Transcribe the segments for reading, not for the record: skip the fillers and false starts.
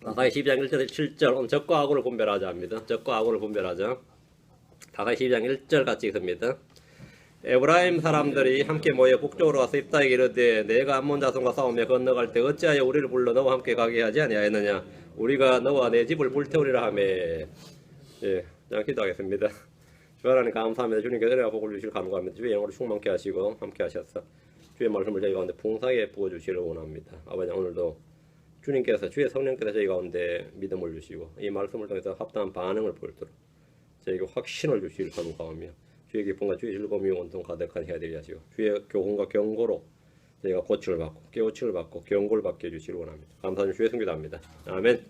다사의 12장 1절 7절 오늘 적과 악을 분별하자 합니다. 적과 악을 분별하자. 다사의 12장 1절 같이 읽습니다. 에브라임 사람들이 함께 모여 북쪽으로 와서 입다에게 이르되 내가 암몬 자손과 싸우며 건너갈 때 어찌하여 우리를 불러 너와 함께 가게 하지 아니하였느냐. 우리가 너와 내 집을 불태우리라 하며. 예, 자 기도하겠습니다. 주 하나님 감사합니다. 주님께 은혜와 복을 주시길 간구합니다. 주의 영으로 충만케 하시고 함께 하셔서 주의 말씀을 저희 가운데 풍성하게 부어주시기를 원합니다. 아버지 오늘도 주님께서 주의 성령께서 저희 가운데 믿음을 주시고 이 말씀을 통해서 합당한 반응을 보이도록 저에게 확신을 주시길 간구하며 주의 기쁨과 주의 즐거움이 온통 가득한 해야 되게 하시고 주의 교훈과 경고로 저희가 고침을 받고 깨우침을 받고 경고를 받게 해주시길 원합니다. 감사합니다. 주의 성기도합니다. 아멘.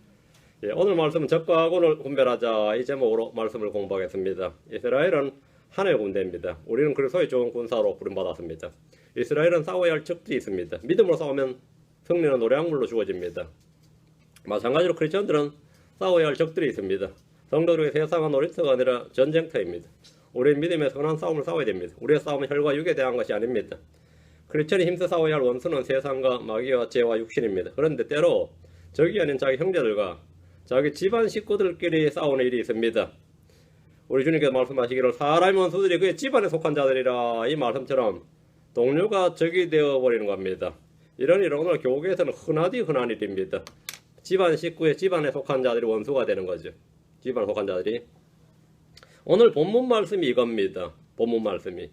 예, 오늘 말씀은 적과 악을 분별하자 이 제목으로 말씀을 공부하겠습니다. 이스라엘은 하나의 군대입니다. 우리는 그리스도의 좋은 군사로 부름받았습니다. 이스라엘은 싸워야 할 적들이 있습니다. 믿음으로 싸우면 승리는 노량물로 주어집니다. 마찬가지로 크리스천들은 싸워야 할 적들이 있습니다. 성도들의 세상은 놀이터가 아니라 전쟁터입니다. 우리는 믿음의 선한 싸움을 싸워야 됩니다. 우리의 싸움은 혈과 육에 대한 것이 아닙니다. 크리스천이 힘써 싸워야 할 원수는 세상과 마귀와 죄와 육신입니다. 그런데 때로 적이 아닌 자기 형제들과 자기 집안 식구들끼리 싸우는 일이 있습니다. 우리 주님께서 말씀하시기를 사람의 원수들이 그의 집안에 속한 자들이라 이 말씀처럼 동료가 적이 되어버리는 겁니다. 이런 일은 오늘 교계에서는 흔하디 흔한 일입니다. 집안 식구의 집안에 속한 자들이 원수가 되는 거죠. 집안에 속한 자들이. 오늘 본문 말씀이 이겁니다. 본문 말씀이.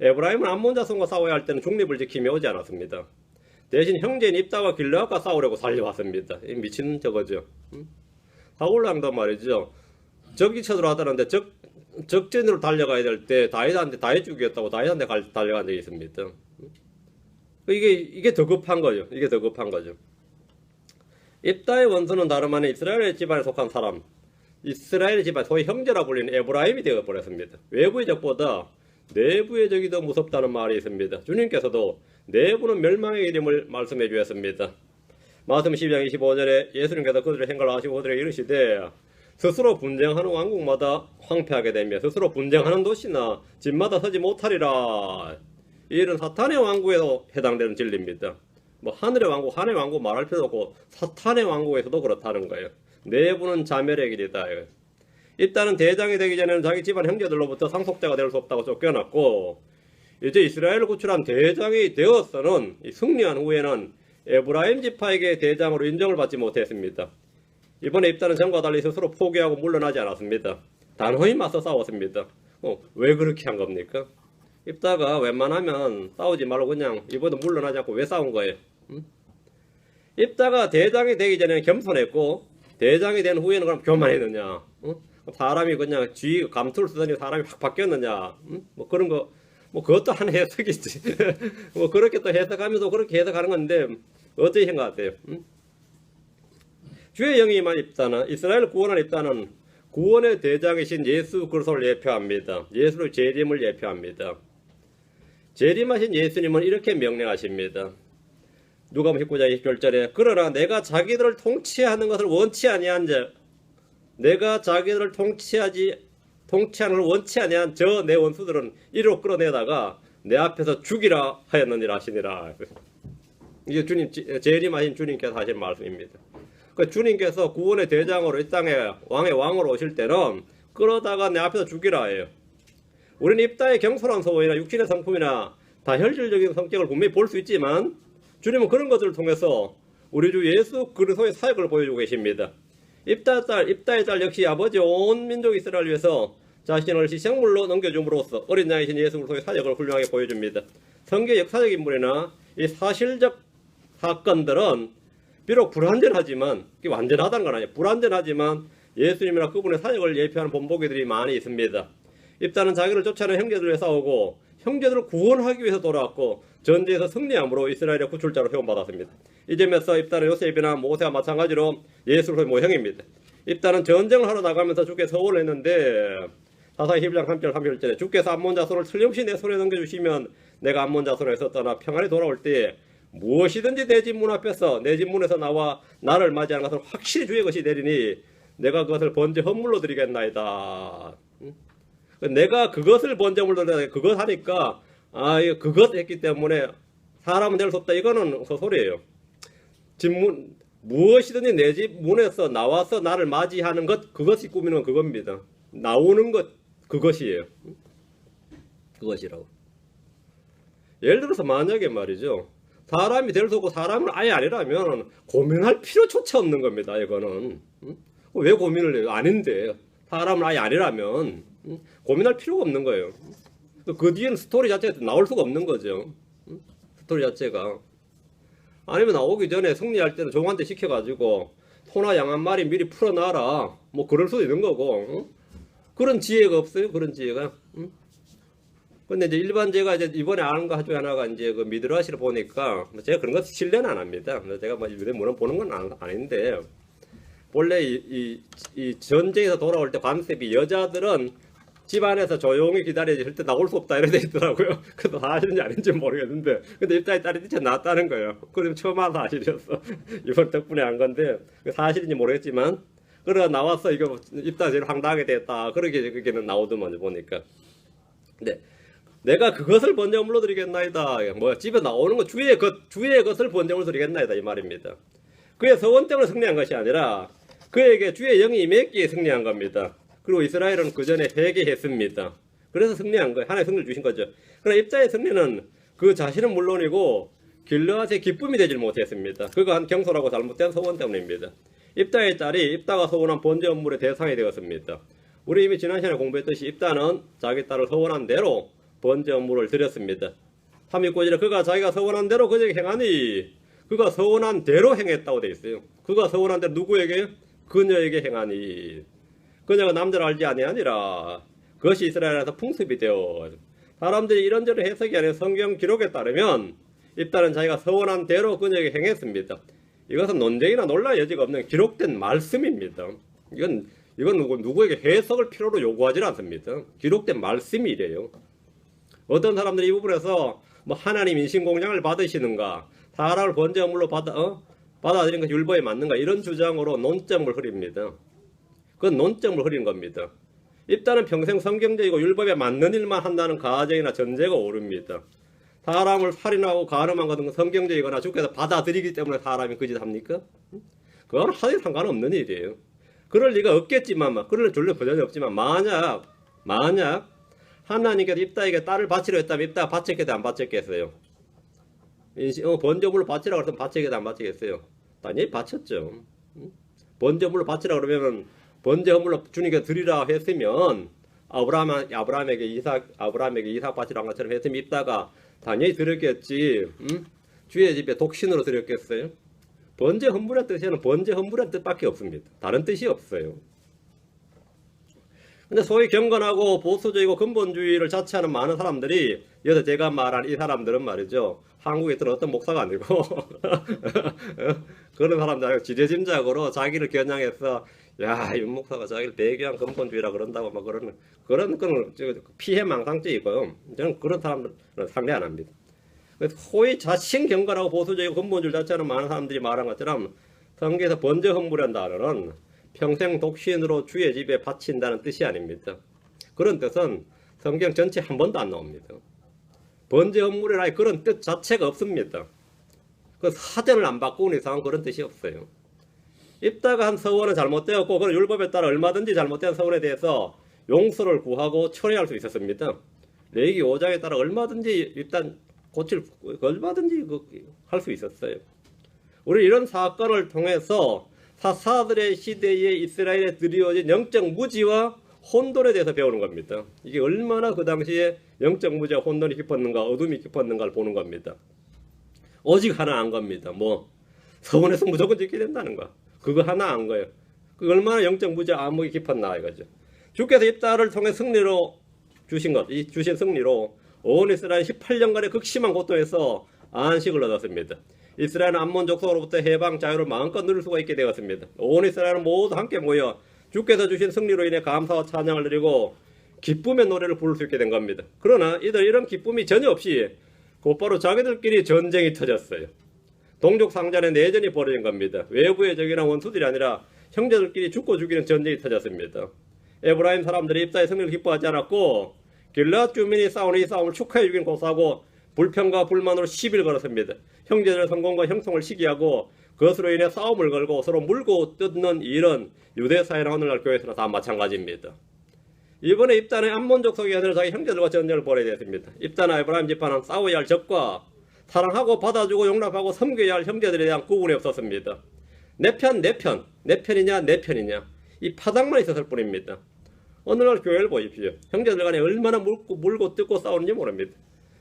에브라임은 암몬 자손과 싸워야 할 때는 중립을 지키며 오지 않았습니다. 대신 형제인 입다와 길르앗과 싸우려고 살려왔습니다. 이 미친 저거죠. 사울왕도 말이죠. 적이 쳐들어왔다는데 적진으로 달려가야 될 때 다윗한테 다윗 죽이었다고 다윗한테 달려간 적이 있습니다. 이게 더 급한 거죠. 이게 더 급한 거죠. 입다의 원수는 다름 아닌 이스라엘 집안에 속한 사람, 이스라엘 집안 소위 형제라 불리는 에브라임이 되어버렸습니다. 외부의 적보다 내부의 적이 더 무섭다는 말이 있습니다. 주님께서도 내부는 멸망의 이름을 말씀해 주셨습니다. 마태복음 12장 25절에 예수님께서 그들의 행각을 하시고 그들에게 이르시되 스스로 분쟁하는 왕국마다 황폐하게 되며 스스로 분쟁하는 도시나 집마다 서지 못하리라. 이 일은 사탄의 왕국에도 해당되는 진리입니다. 뭐 하늘의 왕국 말할 필요도 없고 사탄의 왕국에서도 그렇다는 거예요. 내부는 자멸의 길이다. 일단은 대장이 되기 전에는 자기 집안 형제들로부터 상속자가 될 수 없다고 쫓겨났고 이제 이스라엘을 구출한 대장이 되어서는 승리한 후에는 에브라임 지파에게 대장으로 인정을 받지 못했습니다. 이번에 입다는 전과 달리 스스로 포기하고 물러나지 않았습니다. 단호히 맞서 싸웠습니다. 왜 그렇게 한 겁니까? 입다가 웬만하면 싸우지 말고 그냥 이번에 물러나지 않고 왜 싸운 거예요? 입다가 대장이 되기 전에는 겸손했고 대장이 된 후에는 그럼 교만했느냐? 사람이 그냥 쥐 감투를 쓰더니 사람이 확 바뀌었느냐? 뭐 그런 거, 뭐 그것도 한 해석이지. 뭐 그렇게 또 해석하면서 그렇게 해석하는 건데 어떻게 생각하세요? 주의 영이 임한 입다는 이스라엘 구원한 입다는 구원의 대장이신 예수 그리스도를 예표합니다. 예수의 재림을 예표합니다. 재림하신 예수님은 이렇게 명령하십니다. 누가복음 19장 20절에 그러나 내가 자기들을 통치하는 것을 원치 아니한 자 내가 자기들을 통치하는 것을 원치 아니한 저 내 원수들은 이리로 끌어내다가 내 앞에서 죽이라 하였느니라 하시니라. 이게 주님 재림하신 주님께서 하신 말씀입니다. 그 주님께서 구원의 대장으로 이 땅에 왕의 왕으로 오실 때는 끌어다가 내 앞에서 죽이라 해요. 우리는 입다의 경솔한 소원이나 육신의 성품이나 다혈질적인 성격을 분명히 볼 수 있지만 주님은 그런 것들을 통해서 우리 주 예수 그리스도의 사역을 보여주고 계십니다. 입다의 딸 역시 아버지 온 민족 이스라엘을 위해서 자신을 희생물로 넘겨줌으로써 어린 양이신 예수 그리스도의 사역을 훌륭하게 보여줍니다. 성경 역사적 인물이나 이 사실적 사건들은 비록 불완전하지만 이게 완전하다는 건 아니에요. 불완전하지만 예수님이나 그분의 사역을 예표하는 본보기들이 많이 있습니다. 입다는 자기를 쫓아내는 형제들을 위해 싸우고 형제들을 구원하기 위해서 돌아왔고 전쟁에서 승리함으로 이스라엘의 구출자로 세움받았습니다. 이 점에서 입다는 요셉이나 모세와 마찬가지로 예수의 모형입니다. 입다는 전쟁을 하러 나가면서 주께 서원을 했는데 사사기 11장 3절 3절에 주께서 암몬 자손을 틀림없이 내 손에 넘겨주시면 내가 암몬 자손에서 떠나 평안히 돌아올 때에 무엇이든지 내 집 문 앞에서 내 집 문에서 나와 나를 맞이하는 것을 확실히 주의 것이 되리니 내가 그것을 번제 헌물로 드리겠나이다. 내가 그것을 번제 헌물로 드리겠나이다. 그것 하니까 그것 했기 때문에 사람은 될 수 없다. 이거는 소리예요. 무엇이든지 내 집 문에서 나와서 나를 맞이하는 것, 그것이 꾸미는 그겁니다. 나오는 것, 그것이에요. 그것이라고. 예를 들어서 만약에 말이죠, 사람이 될 수 없고 사람은 아예 아니라면 고민할 필요조차 없는 겁니다. 이거는 왜 고민을 해요? 아닌데 사람은 아예 아니라면 고민할 필요가 없는 거예요. 그 뒤에는 스토리 자체가 나올 수가 없는 거죠. 스토리 자체가. 아니면 나오기 전에 승리할 때는 종한테 시켜가지고 소나 양 한 마리 미리 풀어놔라, 뭐 그럴 수도 있는 거고. 그런 지혜가 없어요. 그런 지혜가. 근데 이제 일반 제가 이제 이번에 아는 거 중에 하나가 이제 그 미드라시를 보니까 제가 그런 거 신뢰는 안 합니다. 제가 뭐 물론 보는 건 아닌데, 원래 이 전쟁에서 돌아올 때 관습이 여자들은 집안에서 조용히 기다려야지 절대 나올 수 없다 이래 돼 있더라고요. 그래서 사실인지 아닌지 모르겠는데, 근데 입다에 딸이 진짜 나왔다는 거예요. 그럼 처음 한 사실이었어. 이번 덕분에 한 건데 사실인지 모르겠지만, 그러다 나왔어. 이거 입다 제일 황당하게 됐다. 그렇게 그게는 나오더만 보니까. 근데 내가 그것을 번제물로 드리겠나이다. 뭐야, 집에 나오는 거 주의 것을 번제물로 드리겠나이다 이 말입니다. 그의 서원 때문에 승리한 것이 아니라 그에게 주의 영이 임했기에 승리한 겁니다. 그리고 이스라엘은 그 전에 회개했습니다. 그래서 승리한 거예요. 하나의 승리를 주신 거죠. 그러나 입다의 승리는 그 자신은 물론이고 길르앗의 기쁨이 되질 못했습니다. 그가 한 경솔하고 잘못된 서원 때문입니다. 입다의 딸이 입다가 서원한 번제 업물의 대상이 되었습니다. 우리 이미 지난 시간에 공부했듯이 입다는 자기 딸을 서원한 대로 번제 업물을 드렸습니다. 329절에 그가 자기가 서원한 대로 그에게 행하니, 그가 서원한 대로 행했다고 되어 있어요. 그가 서원한 대로 누구에게? 그녀에게 행하니. 그녀가 남자를 알지 아니하니라. 그것이 이스라엘에서 풍습이 되어. 사람들이 이런저런 해석이 아닌 성경 기록에 따르면 입다는 자기가 서원한 대로 그녀에게 행했습니다. 이것은 논쟁이나 논란의 여지가 없는 기록된 말씀입니다. 이건 누구에게 해석을 필요로 요구하지 않습니다. 기록된 말씀이 이래요. 어떤 사람들이 이 부분에서 뭐 하나님 인신공양을 받으시는가, 사람을 번제물로 받아들인 것이 율법에 맞는가, 이런 주장으로 논점을 흐립니다. 그건 논점을 흐린 겁니다. 입다는 평생 성경적이고 율법에 맞는 일만 한다는 가정이나 전제가 오릅니다. 사람을 살인하고 간음한 것은 성경적이거나 주께서 받아들이기 때문에 사람이 그 짓 합니까? 그건 하나도 상관없는 일이에요. 그럴 리가 없겠지만, 그럴 전혀 버전이 없지만, 만약 하나님께서 입다에게 딸을 바치려 했다면 입다가 바쳤겠다 안 바쳤겠어요? 번제물로 바치라고 했으면 바치겠다 안 바치겠어요? 당연히 바쳤죠. 번제물로 바치라 그러면 번제물로 주님께 드리라 했으면 아브라함에게 이삭 바치라 한 것처럼 했으면 입다가 당연히 드렸겠지. 주의 집에 독신으로 드렸겠어요? 번제 헌물의 뜻에는 번제 헌물의 뜻밖에 없습니다. 다른 뜻이 없어요. 근데 소위 경건하고 보수적이고 근본주의를 자처하는 많은 사람들이, 여기서 제가 말한 이 사람들은 말이죠, 한국에 있던 어떤 목사가 아니고 그런 사람들 지레짐작으로 자기를 겨냥해서 야, 윤 목사가 자기를 배교한 근본주의라 그런다고 막 그런 피해망상증이고요. 저는 그런 사람들은 상대 안 합니다. 소위 자신 경건하고 보수적이고 근본주의 자체하는 많은 사람들이 말한 것처럼 성경에서 번제 헌물이라는 단어는 평생 독신으로 주의 집에 바친다는 뜻이 아닙니다. 그런 뜻은 성경 전체 한 번도 안 나옵니다. 번제 헌물이라 그런 뜻 자체가 없습니다. 그 사전을 안 바꾸는 이상 그런 뜻이 없어요. 입다가 한 서원은 잘못되었고, 그런 율법에 따라 얼마든지 잘못된 서원에 대해서 용서를 구하고 처리할 수 있었습니다. 레위기 5장에 따라 얼마든지 일단 얼마든지 할 수 있었어요. 우리 이런 사건을 통해서 사사들의 시대에 이스라엘에 드리워진 영적 무지와 혼돈에 대해서 배우는 겁니다. 이게 얼마나 그 당시에 영적 무지와 혼돈이 깊었는가, 어둠이 깊었는가를 보는 겁니다. 오직 하나 안 겁니다. 서원에서 무조건 지켜야 된다는 거. 그거 하나 안 거예요. 그 얼마나 영적 무지와 암흑이 깊었나 이거죠. 주께서 입다를 통해 승리로 주신 승리로 온 이스라엘 18년간의 극심한 고통에서 안식을 얻었습니다. 이스라엘은 암몬 족속으로부터 해방 자유를 마음껏 누릴 수가 있게 되었습니다. 온 이스라엘은 모두 함께 모여 주께서 주신 승리로 인해 감사와 찬양을 드리고 기쁨의 노래를 부를 수 있게 된 겁니다. 그러나 이런 기쁨이 전혀 없이 곧바로 자기들끼리 전쟁이 터졌어요. 동족 상잔의 내전이 벌어진 겁니다. 외부의 적이나 원수들이 아니라 형제들끼리 죽고 죽이는 전쟁이 터졌습니다. 에브라임 사람들이 입다의 승리를 기뻐하지 않았고, 길르앗 주민이 싸우는 이 싸움을 축하해 주긴 고사하고 불평과 불만으로 시비를 걸었습니다. 형제들의 성공과 형통을 시기하고 그것으로 인해 싸움을 걸고 서로 물고 뜯는 일은 유대사회나 오늘날 교회에서는 다 마찬가지입니다. 이번에 입단의 암몬족 속에서 자기 형제들과 전쟁을 벌여야 됐습니다. 입단의 에브라임 지파는 싸워야 할 적과 사랑하고 받아주고 용납하고 섬겨야 할 형제들에 대한 구분이 없었습니다. 내 편이냐 내 편이냐 이 파장만 있었을 뿐입니다. 오늘날 교회를 보십시오. 형제들 간에 얼마나 물고 뜯고 싸우는지 모릅니다.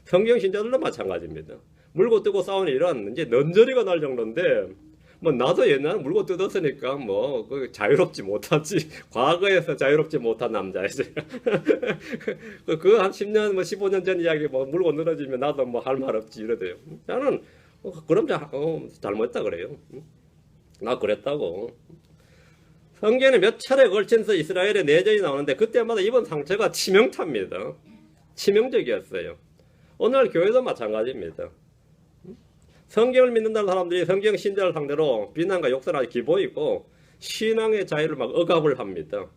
성경 신자들도 마찬가지입니다. 물고 뜯고 싸우는 일은 이제 넌저리가 날 정도인데 뭐 나도 옛날에 물고 뜯었으니까 뭐 자유롭지 못하지. 과거에서 자유롭지 못한 남자이지. 그 한 10년 뭐 15년 전 이야기 뭐 물고 늘어지면 나도 뭐 할 말 없지 이러대요. 나는 그럼 잘못했다 그래요. 나 그랬다고. 성경에 몇 차례 걸쳐서 이스라엘의 내전이 나오는데 그때마다 입은 상처가 치명타입니다. 치명적이었어요. 오늘 교회도 마찬가지입니다. 성경을 믿는다는 사람들이 성경 신자를 상대로 비난과 욕설하기 기본이고 신앙의 자유를 막 억압을 합니다.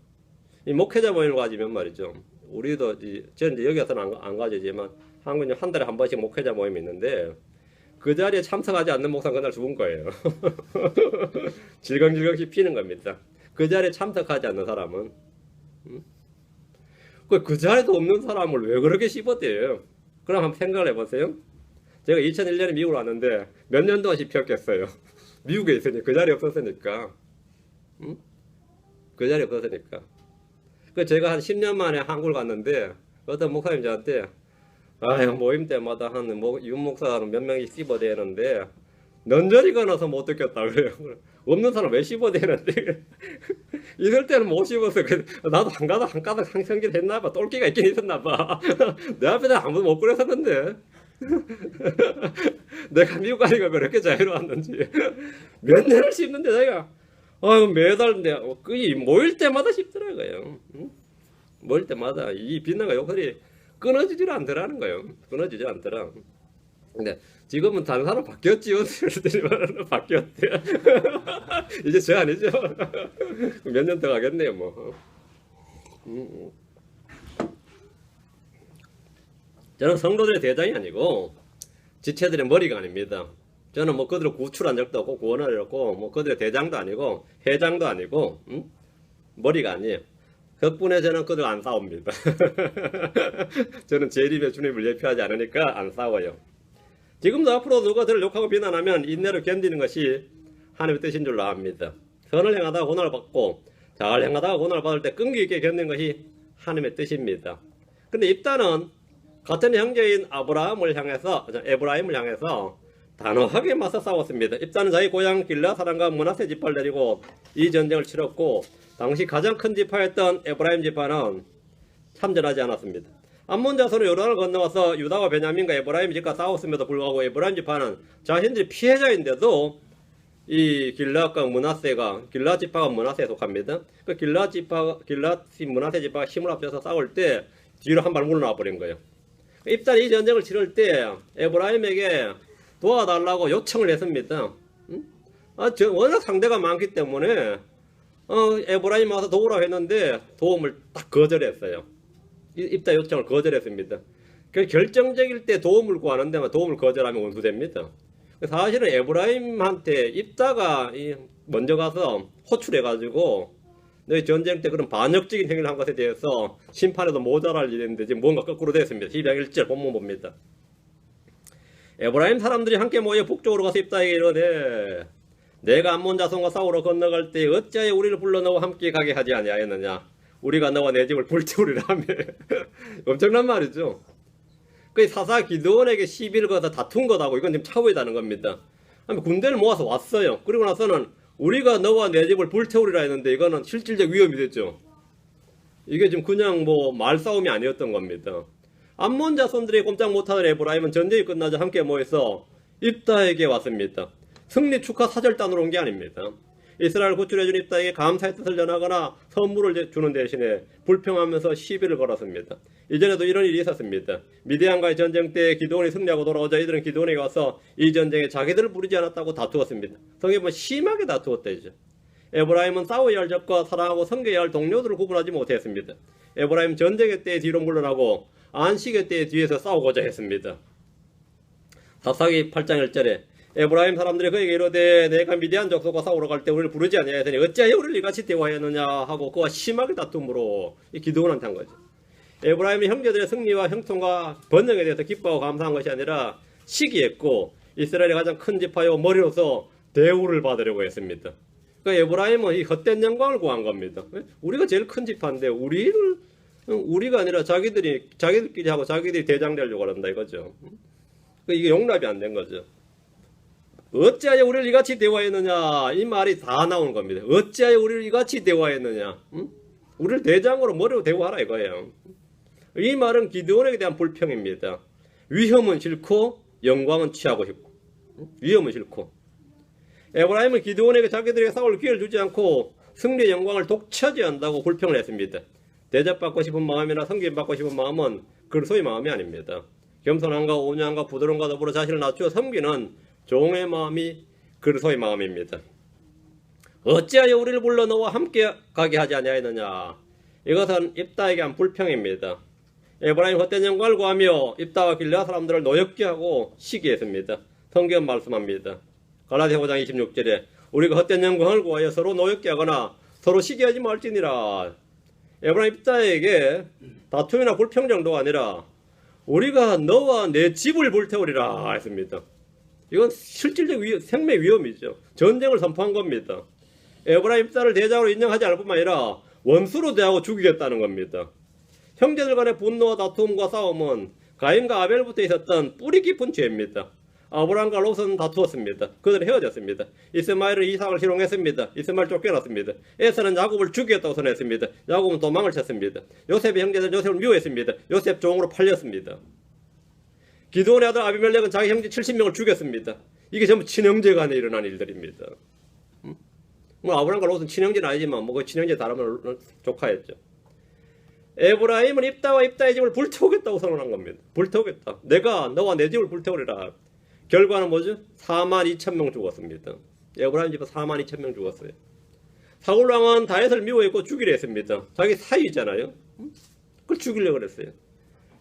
이 목회자 모임을 가지면 말이죠. 우리도 저는 여기서는 안 가지지만 한국은 한 달에 한 번씩 목회자 모임이 있는데 그 자리에 참석하지 않는 목사는 그날 죽은 거예요. 질겅질겅 피는 겁니다. 그 자리에 참석하지 않는 사람은 그 자리도 없는 사람을 왜 그렇게 씹어대요? 그럼 한번 생각을 해보세요. 제가 2001년에 미국으로 왔는데 몇 년 동안 씹혔겠어요. 미국에 있으니까 그 자리에 없었으니까. 그 자리에 없었으니까. 제가 한 10년 만에 한국을 갔는데 어떤 목사님 저한테 모임 때마다 한 윤 목사는 몇 명이 씹어대는데 넌저리가 나서 못 듣겠다 그래요. 없는 사람 왜 씹어대는데 있을 때는 못 씹어서 나도 한 가닥 상승기 됐나봐. 똘끼가 있긴 있었나봐. 내 앞에서 아무도 못 그랬었는데 내가 미국 가니까 그렇게 자유로웠는지 몇 년을 씹는데 내가 매달 모일 때마다 씹더라고요. 모일 때마다 이 비난과 욕설이 끊어지질 않더라는 거예요. 끊어지지 않더라. 근데 지금은 다른 사람 바뀌었지요. 바뀌었대. 이제 저 아니죠. 몇 년 더 가겠네요 뭐. 저는 성도들의 대장이 아니고 지체들의 머리가 아닙니다. 저는 뭐 그들을 구출한 적도 없고 구원을 했고 뭐 그들의 대장도 아니고 회장도 아니고 머리가 아니에요. 덕분에 저는 그들 안 싸웁니다. 저는 재림의 주님을 예표하지 않으니까 안 싸워요. 지금도 앞으로 누가 저를 욕하고 비난하면 인내로 견디는 것이 하나님의 뜻인 줄로 압니다. 선을 행하다가 고난을 받고 잘 행하다가 고난을 받을 때 끈기 있게 견디는 것이 하나님의 뜻입니다. 근데 입단은 같은 형제인 에브라임을 향해서 단호하게 맞서 싸웠습니다. 입단은 자기 고향 길라 사람과 므낫세 지파를 데리고 이 전쟁을 치렀고 당시 가장 큰 지파였던 에브라임 지파는 참전하지 않았습니다. 암몬 자손은 요단을 건너와서 유다와 베냐민과 에브라임 지파가 싸웠음에도 불구하고 에브라임 지파는 자신들이 피해자인데도 이 길라 지파가 므낫세에 속합니다. 그 므낫세 지파가 힘을 합쳐서 싸울 때 뒤로 한 발 물러나 버린 거예요. 입단이 이 전쟁을 치를 때 에브라임에게 도와달라고 요청을 했습니다. 워낙 상대가 많기 때문에 에브라임 와서 도우라고 했는데 도움을 딱 거절했어요. 입단 요청을 거절했습니다. 결정적일 때 도움을 구하는데 도움을 거절하면 원수됩니다. 사실은 에브라임한테 입다가 먼저 가서 호출해가지고 너희 전쟁 때 그런 반역적인 행위를 한 것에 대해서 심판에도 모자랄 일인데 지금 뭔가 거꾸로 됐습니다. 12장 1절 본문 봅니다. 에브라임 사람들이 함께 모여 북쪽으로 가서 입다에게 이르되 내가 암몬 자손과 싸우러 건너갈 때 어찌하여 우리를 불러 너와 함께 가게 하지 아니하였느냐. 우리가 너와 내 집을 불태우리라며. 엄청난 말이죠. 그 사사 기드온에게 시비를 걸어서 다툰 것하고 이건 지금 차후에다는 겁니다. 군대를 모아서 왔어요. 그리고 나서는 우리가 너와 내 집을 불태우리라 했는데 이거는 실질적 위험이 됐죠. 이게 지금 그냥 뭐 말싸움이 아니었던 겁니다. 암몬 자손들이 꼼짝 못하는 에브라임은 전쟁이 끝나자 함께 모여서 입다에게 왔습니다. 승리 축하 사절단으로 온 게 아닙니다. 이스라엘 구출해준 입다에게 감사의 뜻을 전하거나 선물을 주는 대신에 불평하면서 시비를 걸었습니다. 이전에도 이런 일이 있었습니다. 미디안과의 전쟁 때 기드온이 승리하고 돌아오자 이들은 기드온에게 와서 이 전쟁에 자기들을 부르지 않았다고 다투었습니다. 성경에 보면 심하게 다투었다죠. 에브라임은 싸워야 할 적과 사랑하고 섬겨야 할 동료들을 구분하지 못했습니다. 에브라임 전쟁의 때에 뒤로 물러나고 안식의 때에 뒤에서 싸우고자 했습니다. 사사기 8장 1절에 에브라임 사람들이 그에게 이르되 내가 미디안 족속과 싸우러 갈 때 우리를 부르지 아니하였더니 어찌하여 우리를 이같이 대화하였느냐 하고 그와 심하게 다툼으로 이 기드온한테 한 거죠. 에브라임이 형제들의 승리와 형통과 번영에 대해서 기뻐하고 감사한 것이 아니라 시기했고 이스라엘의 가장 큰 지파요 머리로서 대우를 받으려고 했습니다. 그러니까 에브라임은 이 헛된 영광을 구한 겁니다. 우리가 제일 큰 지파인데 우리가 아니라 자기들끼리 하고 자기들이 대장 되려고 한다 이거죠. 이게 용납이 안 된 거죠. 어찌하여 우리를 이같이 대화했느냐 이 말이 다 나오는 겁니다. 어찌하여 우리를 이같이 대화했느냐, 우리를 대장으로 머리로 대우하라 이거예요. 이 말은 기드온에게 대한 불평입니다. 위험은 싫고 영광은 취하고 싶고, 위험은 싫고. 에브라임은 기드온에게 자기들에게 싸울 기회를 주지 않고 승리의 영광을 독차지한다고 불평을 했습니다. 대접받고 싶은 마음이나 섬김받고 싶은 마음은 그리스도의 마음이 아닙니다. 겸손함과 온유함과 부드러움과 더불어 자신을 낮추어 섬기는 종의 마음이 그리스도의 마음입니다. 어찌하여 우리를 불러 너와 함께 가게 하지 아니하였느냐. 이것은 입다에게 한 불평입니다. 에브라임 헛된 영광을 구하며 입다와 길르앗 사람들을 노엽게 하고 시기했습니다. 성경 말씀합니다. 갈라디아 5장 26절에 우리가 헛된 영광을 구하여 서로 노엽게 하거나 서로 시기하지 말지니라. 에브라임 입다에게 다툼이나 불평 정도가 아니라 우리가 너와 내 집을 불태우리라 했습니다. 이건 실질적 생명 위험이죠. 전쟁을 선포한 겁니다. 에브라임 입다를 대장으로 인정하지 않을 뿐만 아니라 원수로 대하고 죽이겠다는 겁니다. 형제들 간의 분노와 다툼과 싸움은 가인과 아벨부터 있었던 뿌리 깊은 죄입니다. 아브라함과 롯은 다투었습니다. 그들은 헤어졌습니다. 이스마엘은 이삭을 희롱했습니다. 이스마엘 쫓겨났습니다. 에서는 야곱을 죽이겠다고 선했습니다. 야곱은 도망을 쳤습니다. 요셉의 형제들은 요셉을 미워했습니다. 요셉 종으로 팔렸습니다. 기드온의 아들 아비멜렉은 자기 형제 70명을 죽였습니다. 이게 전부 친형제 간에 일어난 일들입니다. 아브라함과 롯은 친형제는 아니지만 그 친형제 다르면 조카였죠. 에브라임은 입다와 입다의 집을 불태우겠다고 선언한 겁니다. 불태우겠다. 내가 너와 내 집을 불태우리라. 결과는 뭐죠? 42,000명 죽었습니다. 에브라임 집은 42,000명 죽었어요. 사울 왕은 다윗을 미워했고 죽이려 했습니다. 자기 사위잖아요. 그걸 죽이려고 그랬어요.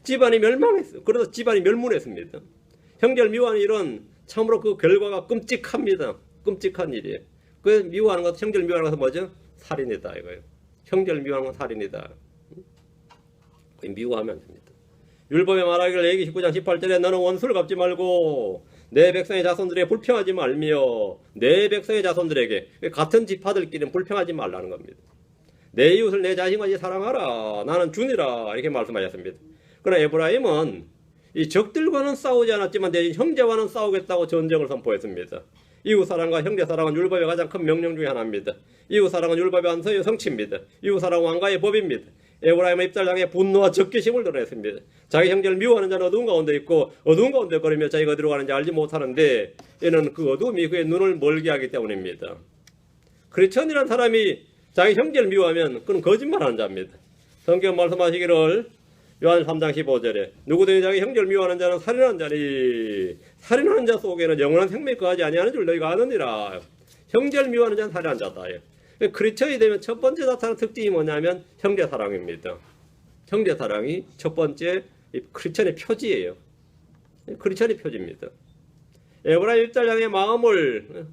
집안이 멸망했어요. 그래서 집안이 멸문했습니다. 형제를 미워하는 일은 참으로 그 결과가 끔찍합니다. 끔찍한 일이에요. 그 미워하는 것, 형제를 미워하는 것은 뭐죠? 살인이다 이거예요. 형제를 미워하는 건 살인이다. 미워하면 안 됩니다. 율법에 말하기를 레위기 19장 18절에 너는 원수를 갚지 말고 내 백성의 자손들에게 불평하지 말며 내 백성의 자손들에게 같은 지파들끼리는 불평하지 말라는 겁니다. 내 이웃을 내 자신같이 사랑하라. 나는 주니라. 이렇게 말씀하셨습니다. 그러나 에브라임은 이 적들과는 싸우지 않았지만 대신 형제와는 싸우겠다고 전쟁을 선포했습니다. 이웃사랑과 형제사랑은 율법의 가장 큰 명령 중에 하나입니다. 이웃사랑은 율법의 안서의 성취입니다. 이웃사랑은 왕가의 법입니다. 에브라임의 입달당에 분노와 적개심을 드러냈습니다. 자기 형제를 미워하는 자는 어두운 가운데 있고 어두운 가운데 거리며 자기가 어디로 가는지 알지 못하는데 이는 그 어두움이 그의 눈을 멀게 하기 때문입니다. 크리스천이라는 사람이 자기 형제를 미워하면 그는 거짓말하는 자입니다. 성경 말씀하시기를 요한 3장 15절에 누구든지 자기 형제를 미워하는 자는 살인하는 자니 살인하는 자 속에는 영원한 생명이 거하지 아니하는 줄 너희가 아느니라. 형제를 미워하는 자는 살인하는 자다. 크리스천이 되면 첫 번째 나타나는 특징이 뭐냐면 형제사랑입니다. 형제사랑이 첫 번째 크리스천의 표지예요. 크리스천의 표지입니다. 에브라임 입달량의 마음을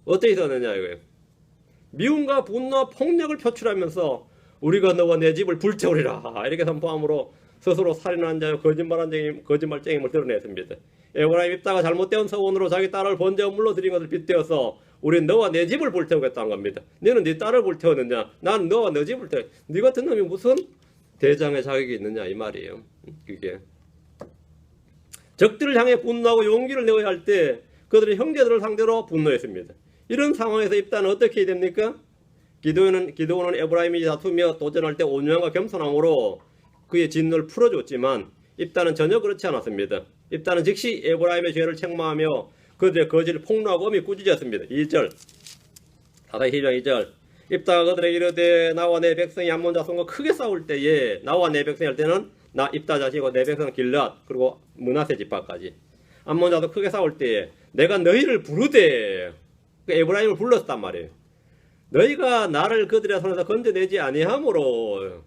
어떻게 썼느냐 이거예요. 미움과 분노와 폭력을 표출하면서 우리가 너와 내 집을 불태우리라 이렇게 선포함으로 스스로 살인한 자요 거짓말쟁임을 드러냈습니다. 에브라임 입다가 잘못된 서원으로 자기 딸을 번제 물로 드린 것을 빗대어서 우린 너와 내 집을 불태우겠다는 겁니다. 너는 네 딸을 불태웠느냐? 난 너와 너 집을 불태워. 네 같은 놈이 무슨 대장의 자격이 있느냐 이 말이에요. 그게 적들을 향해 분노하고 용기를 내어야 할 때 그들은 형제들을 상대로 분노했습니다. 이런 상황에서 입다는 어떻게 해야 됩니까? 기드온은 에브라임이 다투며 도전할 때 온유함과 겸손함으로 그의 진노를 풀어줬지만 입다는 전혀 그렇지 않았습니다. 입다는 즉시 에브라임의 죄를 책망하며 그들의 거짓을 폭로하고 엄히 꾸짖었습니다. 2절 사사기 12장 2절 입다가 그들에게 이르되 나와 내 백성이 암몬 자손과 크게 싸울 때에 나와 내 백성이 할 때는 나 입다 자식이고 내 백성은 길르앗 그리고 므낫세 지파까지 암몬 자손 크게 싸울 때에 내가 너희를 부르되 에브라임을 불렀단 말이에요. 너희가 나를 그들의 손에서 건져내지 아니하므로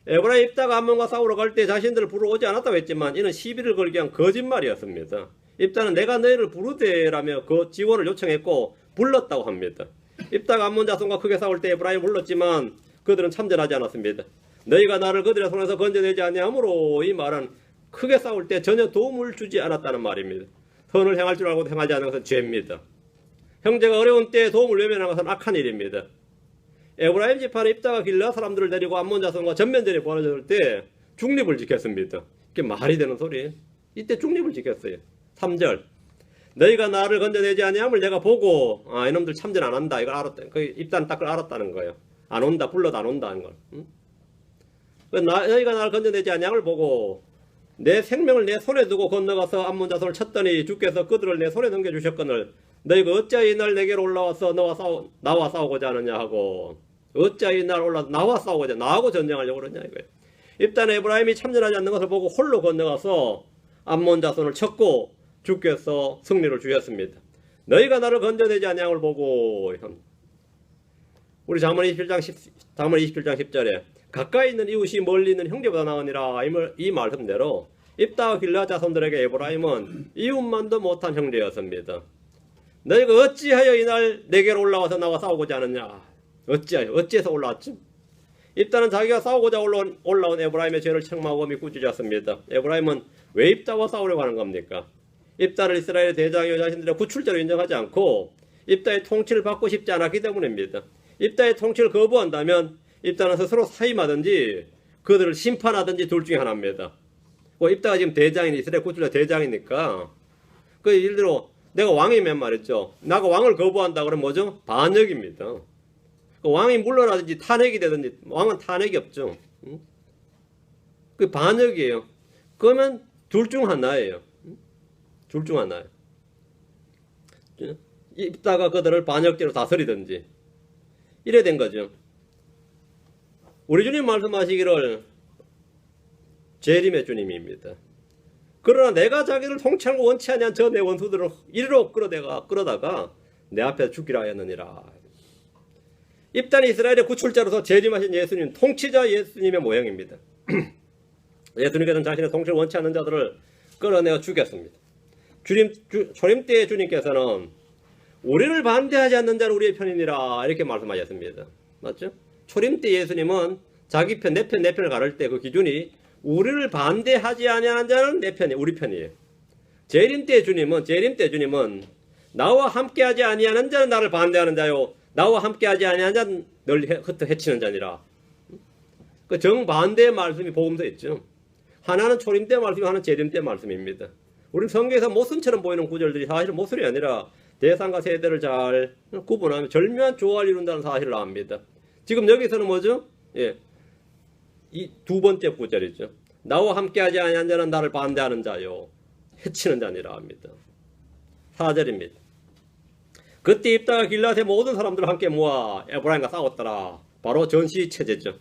에브라임 입다가 암몬과 싸우러 갈 때 자신들을 부르러 오지 않았다고 했지만 이는 시비를 걸기 위한 거짓말이었습니다. 입다는 내가 너희를 부르되라며 그 지원을 요청했고 불렀다고 합니다. 입다가 암몬 자손과 크게 싸울 때 에브라임 불렀지만 그들은 참전하지 않았습니다. 너희가 나를 그들의 손에서 건져내지 아니하므로 이 말은 크게 싸울 때 전혀 도움을 주지 않았다는 말입니다. 선을 행할 줄 알고도 행하지 않는 것은 죄입니다. 형제가 어려운 때에 도움을 외면하는 것은 악한 일입니다. 에브라임 지파는 입다가 길르앗 사람들을 데리고 암몬 자손과 전면전이 벌어졌을 때 중립을 지켰습니다. 이게 말이 되는 소리. 이때 중립을 지켰어요. 3절 너희가 나를 건져내지 아니함을 내가 보고 이놈들 참전 안 한다 이걸 알았다. 그 입단 딱 알았다는 거예요. 안 온다 불러도 안 온다는 걸. 너희가 나를 건져내지 아니함을 보고 내 생명을 내 손에 두고 건너가서 암몬 자손을 쳤더니 주께서 그들을 내 손에 넘겨주셨거늘 너희가 어찌하여 이날 내게로 올라와서 나와 싸우고자 하느냐 하고 어찌하여 이날 올라와서 나와 싸우고자 나하고 전쟁하려고 그러냐 이거예요. 입단 에브라임이 참전하지 않는 것을 보고 홀로 건너가서 암몬 자손을 쳤고 주께서 승리를 주셨습니다. 너희가 나를 건져내지 아니함을 보고 우리 잠언 27장 10절에 가까이 있는 이웃이 멀리 있는 형제보다 나으니라 이 말씀대로 입다와 길르앗 자손들에게 에브라임은 이웃만도 못한 형제였습니다. 너희가 어찌하여 이날 내게로 올라와서 나와 싸우고자 하느냐. 어찌해서 올라왔지? 입다는 자기가 싸우고자 올라온 에브라임의 죄를 책망하고 꾸짖었습니다. 에브라임은 왜 입다와 싸우려고 하는 겁니까? 입다를 이스라엘의 대장이요 자신들의 구출자로 인정하지 않고 입다의 통치를 받고 싶지 않았기 때문입니다. 입다의 통치를 거부한다면 입다는 스스로 사임하든지 그들을 심판하든지 둘 중에 하나입니다. 입다가 지금 대장인 이스라엘 구출자 대장이니까 그 예를 들어 내가 왕이면 말이죠. 나가 왕을 거부한다 그러면 뭐죠? 반역입니다. 왕이 물러나든지 탄핵이 되든지 왕은 탄핵이 없죠. 그 반역이에요. 그러면 둘 중 하나예요. 둘 중 하나예요. 입다가 그들을 반역죄로 다스리든지 이래 된 거죠. 우리 주님 말씀하시기를 재림의 주님입니다. 그러나 내가 자기를 통치하고 원치 아니한 저 내 원수들을 이리로 끌어다가 내 앞에 죽이라 하였느니라. 입단이 이스라엘의 구출자로서 재림하신 예수님, 통치자 예수님의 모형입니다. 예수님께서는 자신의 통치를 원치 않는 자들을 끌어내어 죽였습니다. 초림 때의 주님께서는 우리를 반대하지 않는 자는 우리의 편이니라 이렇게 말씀하셨습니다. 맞죠? 초림 때 예수님은 자기 편, 내 편을 가를 때 그 기준이 우리를 반대하지 아니하는 자는 내 편이 우리 편이에요. 재림 때 주님은 나와 함께하지 아니하는 자는 나를 반대하는 자요 나와 함께하지 아니하는 자는 널 해치는 자니라. 그 정반대의 말씀이 복음서에 있죠. 하나는 초림 때 말씀이고 하나는 재림 때 말씀입니다. 우리 성경에서 모순처럼 보이는 구절들이 사실 모순이 아니라 대상과 세대를 잘 구분하면 절묘한 조화를 이룬다는 사실을 압니다. 지금 여기서는 뭐죠? 예, 이 두 번째 구절이죠. 나와 함께하지 아니한 자는 나를 반대하는 자요 해치는 자니라 합니다. 4절입니다. 그때 입다가 길르앗의 모든 사람들을 함께 모아 에브라임과 싸웠더라. 바로 전시 체제죠.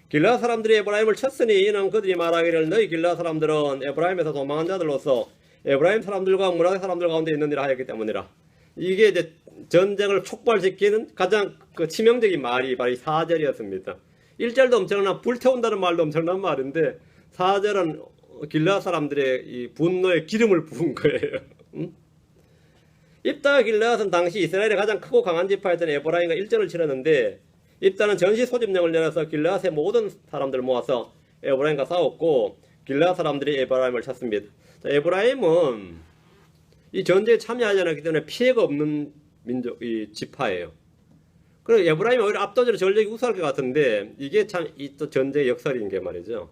길르앗 사람들이 에브라임을 쳤으니 이는 그들이 말하기를 너희 길르앗 사람들은 에브라임에서 도망한 자들로서 에브라임 사람들과 문하세 사람들 가운데 있느니라 하였기 때문이라. 이게 이제 전쟁을 촉발시키는 가장 치명적인 말이 바로 이 4절이었습니다. 1절도 엄청난 불태운다는 말도 엄청난 말인데 4절은 길르앗 사람들의 이 분노의 기름을 부은 거예요. 입다와 길르앗은 당시 이스라엘의 가장 크고 강한 지파였던 에브라임과 일전을 치렀는데 입다는 전시 소집령을 내려서 길르앗의 모든 사람들을 모아서 에브라임과 싸웠고 길르앗 사람들이 에브라임을 쳤습니다. 자, 에브라임은 이 전쟁에 참여하지 않았기 때문에 피해가 없는 이 지파예요. 그리고 에브라임이 오히려 압도적으로 전력이 우수할 것 같은데 이게 참 이 또 전쟁의 역설인 게 말이죠.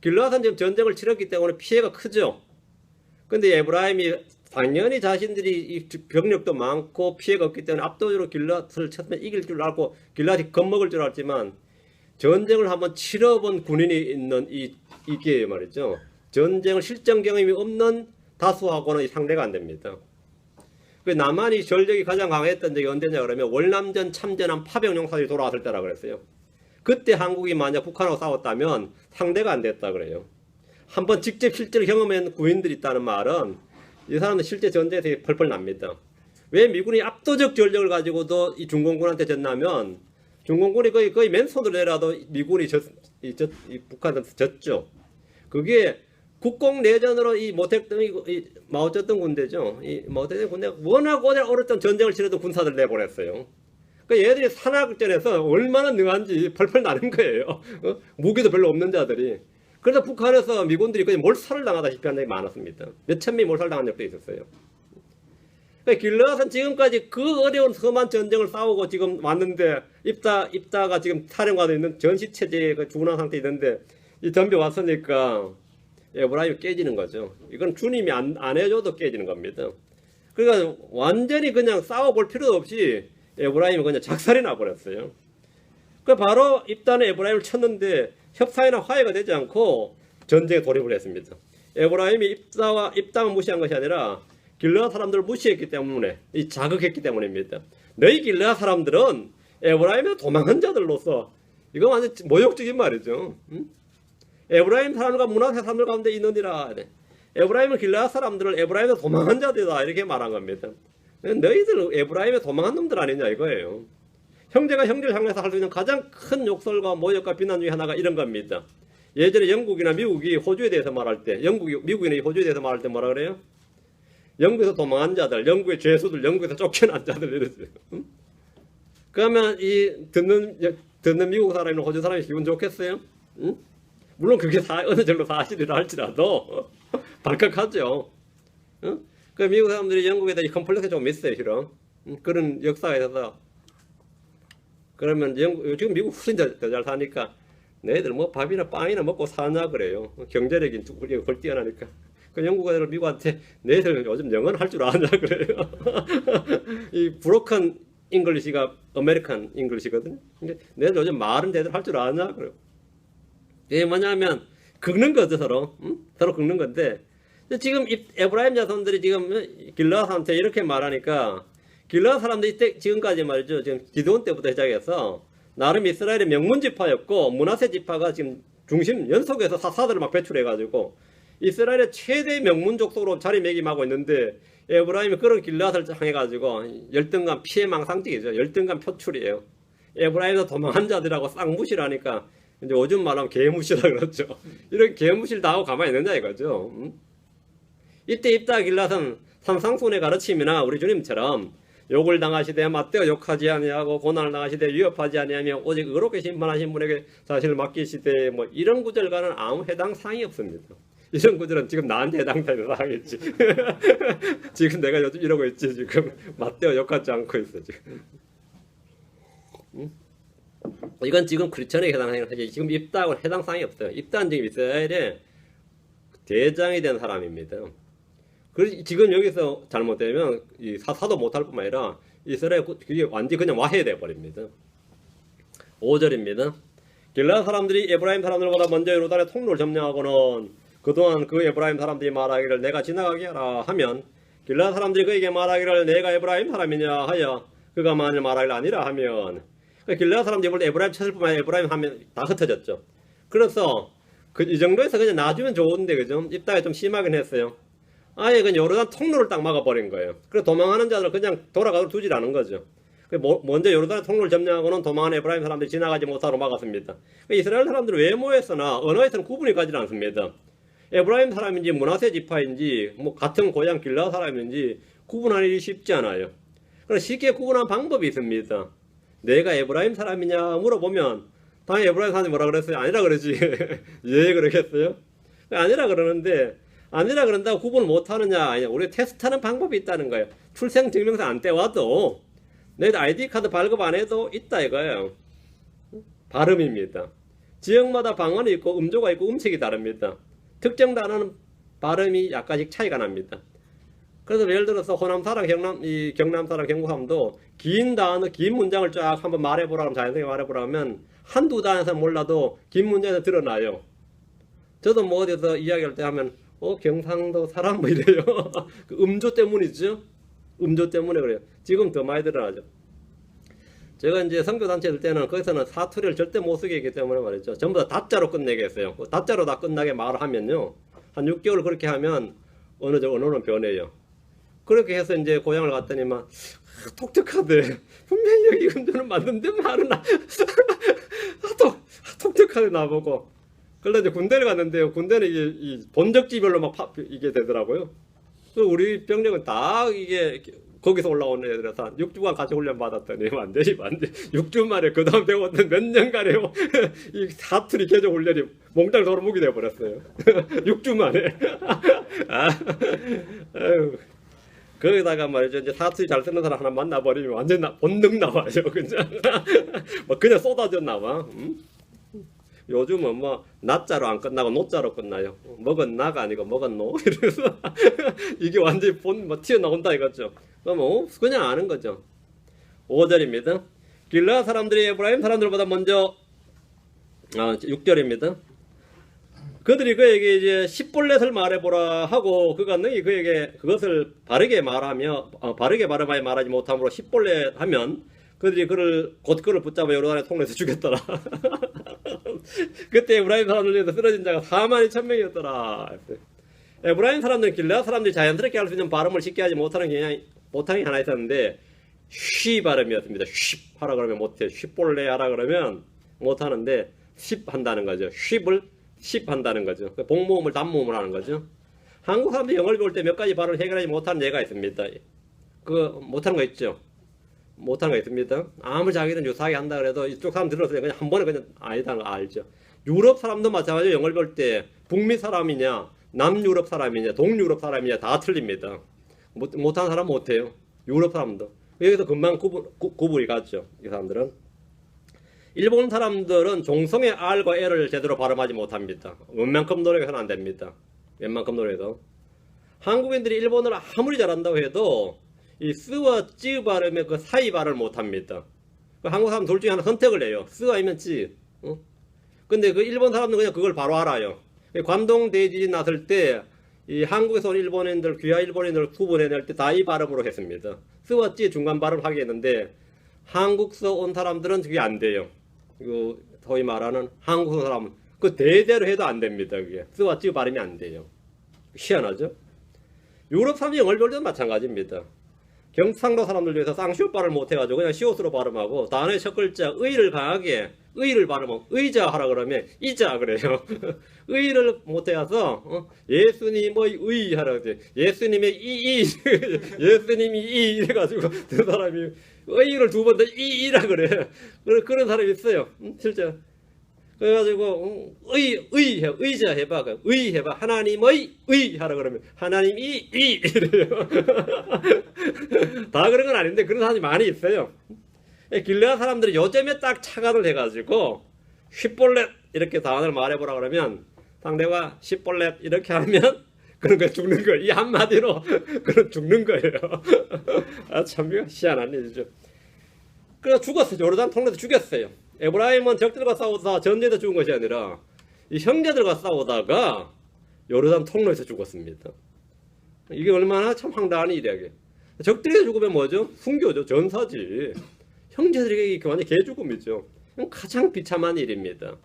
길르앗은 지금 전쟁을 치렀기 때문에 피해가 크죠. 근데 에브라임이 당연히 자신들이 이 병력도 많고 피해가 없기 때문에 압도적으로 길르앗을 쳤으면 이길 줄 알고 길르앗이 겁먹을 줄 알았지만 전쟁을 한번 치러본 군인이 있는 이게 말이죠. 전쟁을 실전 경험이 없는 다수하고는 상대가 안 됩니다. 남한이 전력이 가장 강했던 적이 언제냐 그러면 월남전 참전한 파병용사들이 돌아왔을 때라 그랬어요. 그때 한국이 만약 북한하고 싸웠다면 상대가 안 됐다 그래요. 한번 직접 실제로 경험한 군인들이 있다는 말은 이 사람은 실제 전쟁에서 펄펄 납니다. 왜 미군이 압도적 전력을 가지고도 이 중공군한테 졌냐면 중공군이 거의 맨손으로 내려도 미군이 북한한테 졌죠. 그게 국공 내전으로 이 모택동이 이 마오쩌둥 군대죠. 이 마오쩌둥 군대가 워낙 어렸던 전쟁을 치르던 군사들 내보냈어요. 그 얘들이 산악전에서 얼마나 능한지 펄펄 나는 거예요. 무기도 별로 없는 자들이. 그래서 북한에서 미군들이 거의 몰살을 당하다시피 한 적이 많았습니다. 몇천 명이 몰살당한 적도 있었어요. 그러니까 길러앗은 지금까지 그 어려운 험한 전쟁을 싸우고 지금 왔는데 입다가 지금 사령관도 있는 전시체제에 준한 상태에 있는데 이 덤벼 왔으니까 에브라임이 깨지는 거죠. 이건 주님이 안 해줘도 깨지는 겁니다. 그러니까 완전히 그냥 싸워볼 필요도 없이 에브라임이 그냥 작살이 나버렸어요. 그 바로 입단에 에브라임을 쳤는데 협상이나 화해가 되지 않고 전쟁에 돌입을 했습니다. 에브라임이 입당을 무시한 것이 아니라 길르앗 사람들을 무시했기 때문에 자극했기 때문입니다. 너희 길르앗 사람들은 에브라임의 도망한 자들로서 이거 완전 모욕적인 말이죠. 에브라임 사람과 므낫세 사람들 가운데 있느니라. 에브라임은 길르앗 사람들을 에브라임에서 도망한 자들이다 이렇게 말한 겁니다. 너희들 에브라임에 도망한 놈들 아니냐 이거예요. 형제가 형제를 향해서 할 수 있는 가장 큰 욕설과 모욕과 비난 중에 하나가 이런 겁니다. 예전에 영국이나 미국이 호주에 대해서 말할 때 미국이나 호주에 대해서 말할 때 뭐라 그래요? 영국에서 도망한 자들, 영국의 죄수들, 영국에서 쫓겨난 자들 이러죠. 그러면 이 듣는 미국 사람이나 호주 사람이 기분 좋겠어요? 물론 그게 어느 정도 사실이라 할지라도 발칵하죠. 그 미국 사람들이 영국에 대해 컴플렉스가 좀 있어요, 실은. 그런 역사가 있어서. 그러면 지금 미국 훨씬 더 잘 사니까 너희들 뭐 밥이나 빵이나 먹고 사냐 그래요. 경제력이 우리가 걸 뛰어나니까. 그 영국 애들 미국한테 너희들 요즘 영어는 할 줄 아냐 그래요. 이 브로큰 잉글리시가 아메리칸 잉글리시거든요. 너희들 요즘 말은 너희들 할 줄 아냐 그래요. 이게 뭐냐면 긁는 거죠 서로. 서로 긁는 건데 지금 에브라임 자손들이 지금 길르앗한테 이렇게 말하니까 길르앗 사람들이 이때 지금까지 말이죠. 지금 기드온 때부터 시작해서 나름 이스라엘의 명문 지파였고 므낫세 지파가 지금 중심 연속해서 사사들을 막 배출해가지고 이스라엘의 최대 명문 족속으로 자리매김하고 있는데 에브라임이 그런 길르앗을 향해가지고 열등감 피해망상적이죠. 열등감 표출이에요. 에브라임에서 도망한 자들하고 싹 무시를 하니까 이제 요즘 말하면 개무시라 그러죠. 이런 개무시를 당하고 가만히 있느냐 이거죠. 이때 입다 길르앗은 삼상손의 가르침이나 우리 주님처럼 욕을 당하시되 맞대어 욕하지 아니하고 고난을 당하시되 위협하지 아니하며 오직 의롭게 심판하신 분에게 자신을 맡기시되 뭐 이런 구절과는 아무 해당 사항이 없습니다. 이런 구절은 지금 나한테 해당되는 사항이지. 지금 내가 요즘 이러고 있지. 지금 맞대어 욕하지 않고 있어 지금. 이건 지금 크리스천에게 해당하는 하지 지금 입다하고는 해당 사항이 없어요. 입다는 지금 이스라엘의 대장이 된 사람입니다. 그래서 지금 여기서 잘못되면 이 사사도 못할 뿐만 아니라 이스라엘 그게 완전히 그냥 와해돼 버립니다. 5절입니다. 길르앗 사람들이 에브라임 사람들보다 먼저 요르단의 통로를 점령하고는 그동안 그 에브라임 사람들이 말하기를 내가 지나가게 하라 하면 길르앗 사람들이 그에게 말하기를 내가 에브라임 사람이냐 하여 그가 만일 말하기를 아니라 하면 길르앗 사람들이 볼 때 에브라임 쳤을 뿐만 아니라 에브라임 하면 다 흩어졌죠. 그래서 이 정도에서 그냥 놔주면 좋은데 그죠? 입다가 좀 심하긴 했어요. 아예 그냥 요르단 통로를 딱 막아버린 거예요. 그래서 도망하는 자들을 그냥 돌아가서 두질 않은 거죠. 먼저 요르단의 통로를 점령하고는 도망하는 에브라임 사람들이 지나가지 못하도록 막았습니다. 이스라엘 사람들은 외모에서나 언어에서는 구분이 가지 않습니다. 에브라임 사람인지 므낫세 지파인지 뭐 같은 고향 길르앗 사람인지 구분하기 쉽지 않아요. 그래서 쉽게 구분한 방법이 있습니다. 내가 에브라임 사람이냐 물어보면 당연히 에브라임 사람이 뭐라 그랬어요? 아니라 그러지. 예 그러겠어요? 아니라 그러는데 아니라 그런다고 구분을 못하느냐? 아니야. 우리 테스트하는 방법이 있다는 거예요. 출생증명서 안 떼와도 내 아이디카드 발급 안 해도 있다 이거예요. 발음입니다. 지역마다 방언이 있고 음조가 있고 음색이 다릅니다. 특정 단어는 발음이 약간씩 차이가 납니다. 그래서 예를 들어서 호남사랑 경남사랑 경북함도 긴 단어, 긴 문장을 쫙 한번 말해보라 하면 자연스럽게 말해보라 하면 한두 단어에서 몰라도 긴 문장에서 드러나요. 저도 뭐 어디서 이야기할 때 하면 경상도 사람 뭐 이래요. 그 음조 때문이죠. 음조 때문에 그래요. 지금 더 많이 드러나죠. 제가 이제 선교단체 될 때는 거기서는 사투리를 절대 못 쓰게 했기 때문에 말이죠. 전부 다 다자로 끝내게 했어요. 다자로 다 끝나게 말을 하면요. 한 6개월 그렇게 하면 어느 정도 언어는 변해요. 그렇게 해서 이제 고향을 갔더니만 독특하대. 분명히 여기 음조는 맞는데 말은 독특하대 나보고. 그런데 이제 군대를 갔는데요. 군대는 이게 이 본적지별로 막 이게 되더라고요. 우리 병력은 다 이게 거기서 올라오는 애들이라서 한 6주간 같이 훈련 받았더니 완전히 6주 만에 그 다음 배웠던 몇 년간에요. 이 사투리 개조 훈련이 몽땅 도루묵이 되어버렸어요. 6주 만에. 아, 아유. 거기다가 말이죠. 이제 사투리 잘 쓰는 사람 하나 만나버리면 완전 본능 나와요. 그냥. 뭐 그냥 쏟아져 나와. 요즘은 뭐 낮자로 안 끝나고 노자로 끝나요. 먹은 나가 아니고 먹은 노. 이래서 이게 완전히 뭐 튀어나온다 이거죠. 그럼 그냥 아는 거죠. 5절입니다. 길라 사람들이 에브라임 사람들보다 먼저 6절입니다. 그들이 그에게 이제 십볼렛을 말해보라 하고 그가 능히 그에게 그것을 바르게 말하며 바르게 발음하여 말하지 못함으로 십볼렛 하면 그들이 곧 그를 붙잡아 요르단의 통로에서 죽였더라. 그때 에브라임 사람들 중에서 쓰러진 자가 42,000명이었더라. 에브라임 사람들은 길라 사람들이 자연스럽게 할 수 있는 발음을 쉽게 하지 못하는 게 하나 있었는데 쉬 발음이었습니다. 쉬 하라 그러면 못해. 쉬볼레 하라 그러면 못하는데 십 한다는 거죠. 쉽을 십 한다는 거죠. 복모음을 단모음을 하는 거죠. 한국 사람들이 영어를 배울 때 몇 가지 발음을 해결하지 못하는 예가 있습니다. 못하는 거 있죠. 못하는 거 있습니다. 아무리 자기는 유사하게 한다 그래도 이쪽 사람 들었을 때 그냥 한 번에 그냥 아니다는 거 알죠. 유럽 사람도 마찬가지로 영어를 배울 때 북미 사람이냐 남유럽 사람이냐 동유럽 사람이냐 다 틀립니다. 못하는 사람 못해요. 유럽 사람도. 여기서 금방 구분이 갔죠. 이 사람들은. 일본 사람들은 종성의 R과 L을 제대로 발음하지 못합니다. 웬만큼 노력해서는 안 됩니다. 웬만큼 노력해서. 한국인들이 일본어를 아무리 잘한다고 해도 이 쓰와 찌 발음의 그 사이 발음을 못합니다. 한국 사람 둘 중에 하나 선택을 해요. 쓰 아니면 찌. 근데 그 일본 사람들은 그냥 그걸 바로 알아요. 관동 대지진 났을 때 이 한국에서 온 일본인들, 귀화 일본인들 구분해낼 때 다 이 발음으로 했습니다. 쓰와 찌 중간 발음 하게 했는데 한국서 온 사람들은 그게 안 돼요. 이거 소위 말하는 한국 사람은 그 대대로 해도 안 됩니다. 그게 쓰와 찌 발음이 안 돼요. 희한하죠? 유럽 사람이 영어를 배울 때도 마찬가지입니다. 경상도 사람들 중에서 쌍시옷 발음을 못해가지고 그냥 시옷으로 발음하고 단어의 첫 글자 의를 강하게 의를 발음하고 의자 하라 그러면 이자 그래요. 의를 못해서 예수님의 의 하라 그래. 예수님의 이 예수님이 이 이래가지고 그 사람이 의를 두 번 더 이라 그래. 그런 사람이 있어요. 실제. 그래가지고 의자 해봐. 의 해봐. 하나님의 의 하라 그러면 하나님이 이 이래요. 다 그런 건 아닌데 그런 사람이 많이 있어요. 길르앗 사람들이 요즘에 딱 착안을 해가지고 십볼렛 이렇게 단어를 말해보라 그러면 상대가 십볼렛 이렇게 하면 그런 거 죽는 거예요. 이 한마디로 그런 죽는 거예요. 아, 참 희한한 일이죠. 그래서 죽었어요. 요르단 통로에서 죽였어요. 에브라임은 적들과 싸우다 전쟁에서 죽은 것이 아니라 이 형제들과 싸우다가 요르단 통로에서 죽었습니다. 이게 얼마나 참 황당한 일이야. 적들에게 죽으면 뭐죠? 순교죠. 전사지. 형제들에게 이게 완전 개죽음이죠. 가장 비참한 일입니다.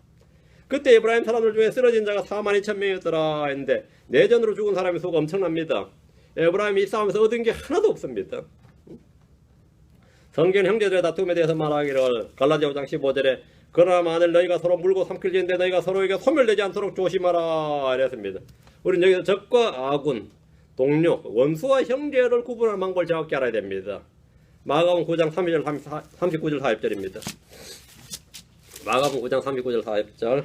그때 에브라임 사람들 중에 쓰러진 자가 42,000명이었더라 했는데 내전으로 죽은 사람의 수가 엄청납니다. 에브라임이 이 싸움에서 얻은 게 하나도 없습니다. 성경 형제들의 다툼에 대해서 말하기를 갈라디아 5장 15절에 그러나 만일 너희가 서로 물고 삼킬지인데 너희가 서로에게 소멸되지 않도록 조심하라 이랬습니다. 우리는 여기서 적과 아군, 동료, 원수와 형제를 구분하는 방법을 정확히 알아야 됩니다. 마가복음 9장 32절 39절 40절입니다. 마가복음 9장 39절 40절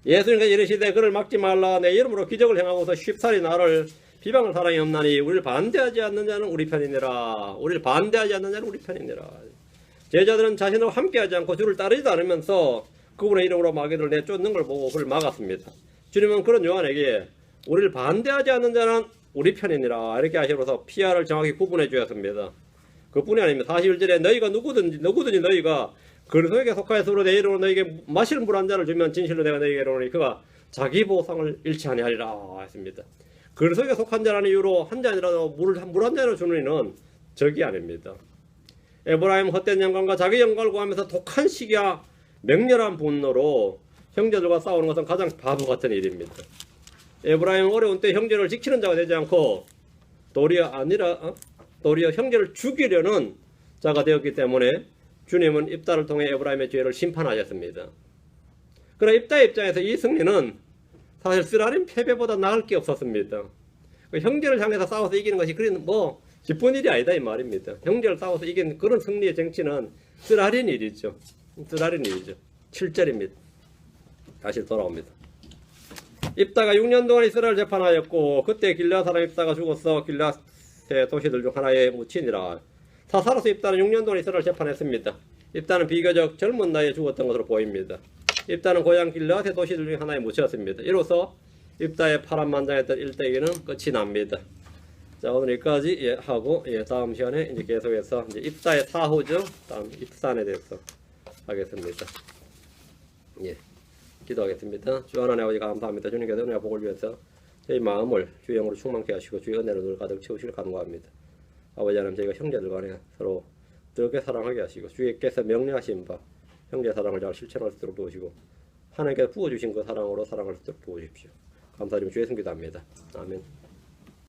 예수님께서 이르시되 그를 막지 말라. 내 이름으로 기적을 행하고서 쉽사리 나를 비방할 사람이 없나니 우리를 반대하지 않는 자는 우리 편이니라. 우리를 반대하지 않는 자는 우리 편이니라. 제자들은 자신과 함께하지 않고 주를 따르지도 않으면서 그분의 이름으로 마귀를 내쫓는 걸 보고 그를 막았습니다. 주님은 그런 요한에게 우리를 반대하지 않는 자는 우리 편이니라 이렇게 하시면서 피아를 정확히 구분해 주었습니다. 그뿐이 아닙니다. 41절에 너희가 누구든지 너희가 그리스도에게 속하여서 내 이름으로 너희에게 마실 물 한 잔을 주면 진실로 내가 너희에게 이르노니 그가 자기 보상을 잃지 아니하리라 했습니다. 그리스도에게 속한 자라는 이유로 한 잔이라도 물 한 잔을 주는 이는 적이 아닙니다. 에브라임 헛된 영광과 자기 영광을 구하면서 독한 시기와 맹렬한 분노로 형제들과 싸우는 것은 가장 바보 같은 일입니다. 에브라임은 어려운 때 형제를 지키는 자가 되지 않고 도리어 형제를 죽이려는 자가 되었기 때문에 주님은 입다를 통해 에브라임의 죄를 심판하셨습니다. 그러나 입다의 입장에서 이 승리는 사실 쓰라린 패배보다 나을 게 없었습니다. 그 형제를 향해서 싸워서 이기는 것이 그런 뭐 기쁜 일이 아니다 이 말입니다. 형제를 싸워서 이긴 그런 승리의 쟁취는 쓰라린 일이죠. 쓰라린 일이죠. 7절입니다. 다시 돌아옵니다. 입다가 6년 동안 이스라엘 재판하였고 그때 길앗 사람 입다가 죽어서 길앗의 도시들 중 하나에 묻히니라. 사사로서 입다는 6년 동안 이스라엘 재판했습니다. 입다는 비교적 젊은 나이에 죽었던 것으로 보입니다. 입다는 고향 길앗의 도시들 중 하나에 묻혔습니다. 이로써 입다의 파란만장했던 일대기는 끝이 납니다. 자, 오늘 여기까지 하고 다음 시간에 이제 계속해서 이제 입다의 사후죠. 다음 입산에 대해서 하겠습니다. 기도하겠습니다. 주 하나님 아버지 감사합니다. 주님께서 은혜와 복을 위해서 저희 마음을 주의 영으로 충만케 하시고 주의 은혜로 늘 가득 채우시길 간구합니다. 아버지 하나님 저희가 형제들 간에 서로 뜨겁게 사랑하게 하시고 주께서 명령하신 바 형제 사랑을 잘 실천할 수 있도록 도우시고 하나님께서 부어주신 그 사랑으로 살아갈 수 있도록 도우십시오. 감사드리며 주의 승 기도합니다. 아멘.